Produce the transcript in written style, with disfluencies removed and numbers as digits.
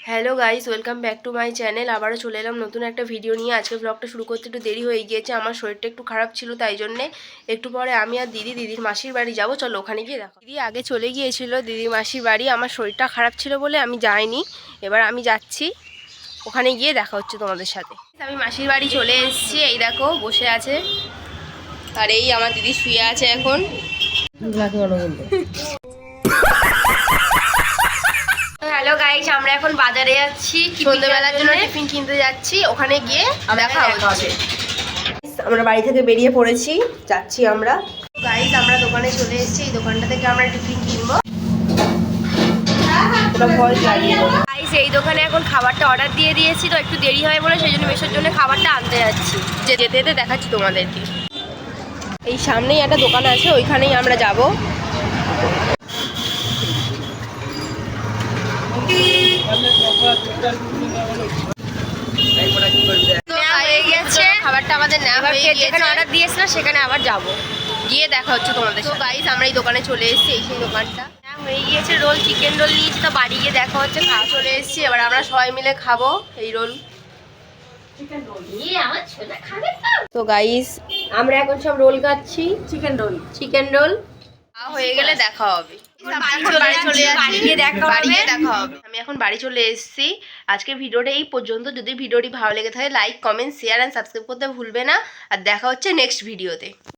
Hello guys, welcome back to my channel. আবারও চলে এলাম নতুন একটা ভিডিও নিয়ে। আজকে ব্লগটা শুরু করতে একটু দেরি হয়ে গিয়েছে, আমার শরীরটা একটু খারাপ ছিল, তাই জন্যে একটু পরে আমি আর দিদির মাসির বাড়ি যাবো। চলো ওখানে গিয়ে দেখো। দিদি আগে চলে গিয়েছিল দিদির মাসির বাড়ি, আমার শরীরটা খারাপ ছিল বলে আমি যাইনি। এবার আমি যাচ্ছি, ওখানে গিয়ে দেখা হচ্ছে তোমাদের সাথে। আমি মাসির বাড়ি চলে এসেছি, এই দেখো বসে আছে, আর এই আমার দিদি শুয়ে আছে এখন। হ্যালো গাইস, আমরা এখন বাজারে যাচ্ছি, সন্ধ্যেবেলার জন্য টিফিন কিনতে যাচ্ছি, ওখানে গিয়ে দেখা হচ্ছে। আমরা বাড়ি থেকে বেরিয়ে পড়েছি, যাচ্ছি আমরা। গাইস আমরা দোকানে চলে এসেছি, এই দোকানটা থেকে আমরা টিফিন কিনবো। গাইস এই দোকানে এখন খাবারটা অর্ডার দিয়ে দিয়েছি, তো একটু দেরি হয় বলে সেই জন্য মেশোর জন্য খাবারটা আনতে যাচ্ছি। যেতে যেতে দেখাচ্ছি তোমাদেরকে। এই সামনেই একটা দোকান আছে, ওইখানেই আমরা যাবো। খাবারটা আমাদের নেওয়া হয়ে গিয়েছে, যেখানে অর্ডার দিয়েছিলাম সেখানে আবার যাব, গিয়ে দেখা হচ্ছে তোমাদের। তো গাইস আমরা এই দোকানে চলে এসেছি, এই সেই দোকানটা হয়ে গিয়েছে। রোল, চিকেন রোল নিয়েছি, তো বাড়ি গিয়ে দেখা হচ্ছে। খাওয়া চলে এসেছি, এবার আমরা সবাই মিলে খাবো এই রোল। তো গাইস আমরা এখন সব রোল খাচ্ছি, চিকেন রোল হয়ে গেলে দেখা হবে। আমি এখন বাড়ি চলে এসেছি। আজকে ভিডিওটা এই পর্যন্ত। যদি ভিডিওটি ভালো লেগে থাকে like, comment, share and subscribe করতে ভুলবে না। আর দেখা হচ্ছে নেক্সট ভিডিওতে।